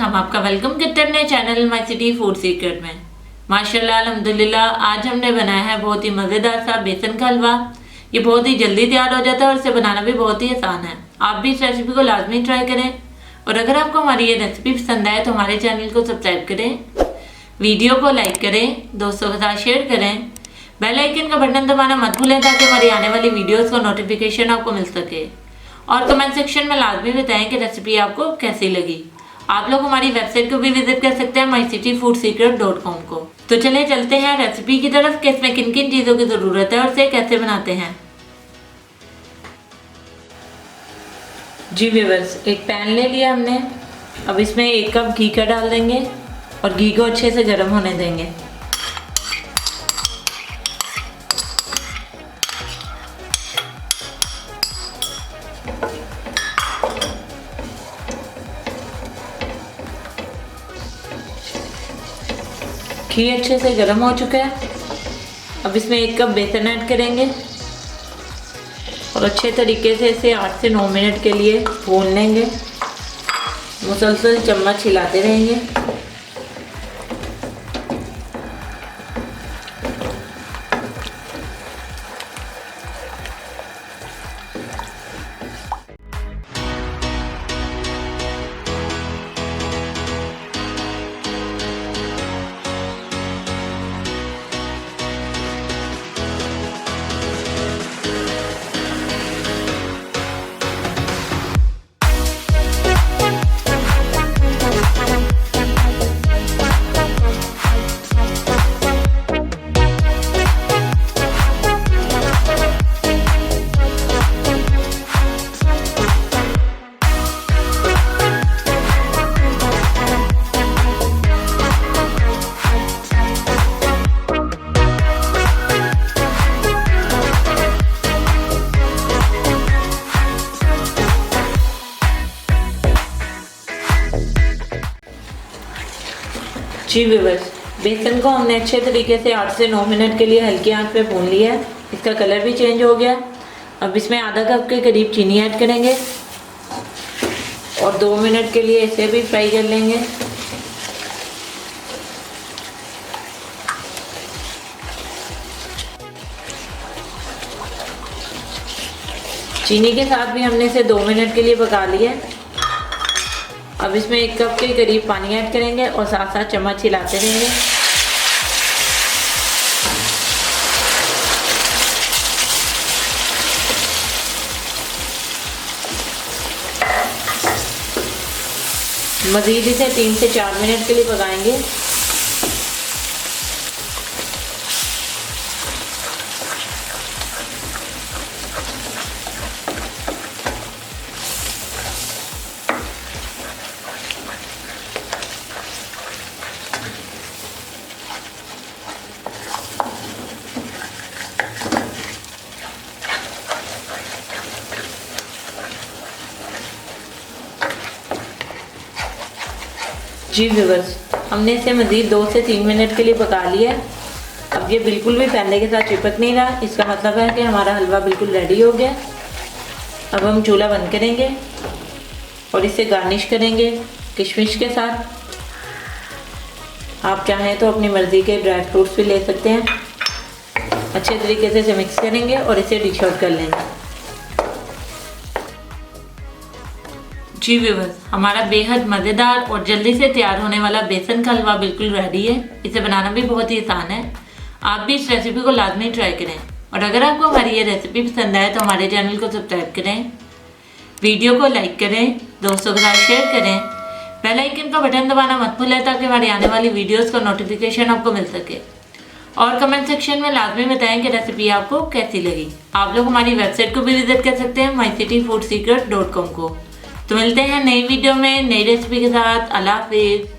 हम आपका वेलकम करते हैं अपने channel my city food secret में। माशाल्लाह अल्हम्दुलिल्लाह आज हमने बनाया है बहुत ही मज़ेदार सा बेसन का हलवा। ये बहुत ही जल्दी तैयार हो जाता है और इसे बनाना भी बहुत ही आसान है। आप भी इस रेसिपी को लाजमी ट्राई करें और अगर आपको हमारी ये रेसिपी पसंद आए तो हमारे चैनल को सब्सक्राइब करें, वीडियो को लाइक करें, दोस्तों के साथ शेयर करें, बेल आइकन का बटन दबाना मत भूलें ताकि हमारी आने वाली वीडियोज़ का नोटिफिकेशन आपको मिल सके। और कमेंट सेक्शन में लाजमी बताएं कि रेसिपी आपको कैसी लगी। आप लोग हमारी वेबसाइट को भी विजिट कर सकते हैं mycityfoodsecret.com को। तो चले चलते हैं रेसिपी की तरफ कि इसमें किन किन चीज़ों की ज़रूरत है और इसे कैसे बनाते हैं। जी व्यूअर्स, एक पैन ले लिया हमने। अब इसमें 1 कप घी का डाल देंगे और घी को अच्छे से गर्म होने देंगे। घी अच्छे से गर्म हो चुका है। अब इसमें 1 कप बेसन ऐड करेंगे और अच्छे तरीके से इसे 8 से 9 मिनट के लिए भून लेंगे। मुसलसल चम्मच हिलाते रहेंगे। जी व्यूअर्स, बेसन को हमने अच्छे तरीके से 8 से 9 मिनट के लिए हल्की आंच पे भून लिया है। इसका कलर भी चेंज हो गया। अब इसमें आधा कप के करीब चीनी ऐड करेंगे और 2 मिनट के लिए इसे भी फ्राई कर लेंगे। चीनी के साथ भी हमने इसे 2 मिनट के लिए पका लिया। अब इसमें 1 कप के करीब पानी ऐड करेंगे और साथ साथ चम्मच हिलाते रहेंगे। मज़ीद इसे 3 से 4 मिनट के लिए पकाएंगे। जी व्यूअर्स, हमने इसे मज़ीद 2 से 3 मिनट के लिए पका लिया। अब ये बिल्कुल भी पैन के साथ चिपक नहीं रहा। इसका मतलब है कि हमारा हलवा बिल्कुल रेडी हो गया। अब हम चूल्हा बंद करेंगे और इसे गार्निश करेंगे किशमिश के साथ। आप चाहें तो अपनी मर्ज़ी के ड्राई फ्रूट्स भी ले सकते हैं। अच्छे तरीके से इसे मिक्स करेंगे और इसे डिश आउट कर लेंगे। जी व्यूअर्स, हमारा बेहद मज़ेदार और जल्दी से तैयार होने वाला बेसन का हलवा बिल्कुल रेडी है। इसे बनाना भी बहुत ही आसान है। आप भी इस रेसिपी को लाजमी ट्राई करें और अगर आपको हमारी ये रेसिपी पसंद आए तो हमारे चैनल को सब्सक्राइब करें, वीडियो को लाइक करें, दोस्तों के साथ शेयर करें, बेल आइकन का बटन दबाना मत भूलें ताकि हमारी आने वाली वीडियोज़ का नोटिफिकेशन आपको मिल सके। और कमेंट सेक्शन में लाजमी बताएं कि रेसिपी आपको कैसी लगी। आप लोग हमारी वेबसाइट को भी विजिट कर सकते हैं mycityfoodsecret.com को। तो मिलते हैं नई वीडियो में नई रेसिपी के साथ। अल्लाह हाफिज़।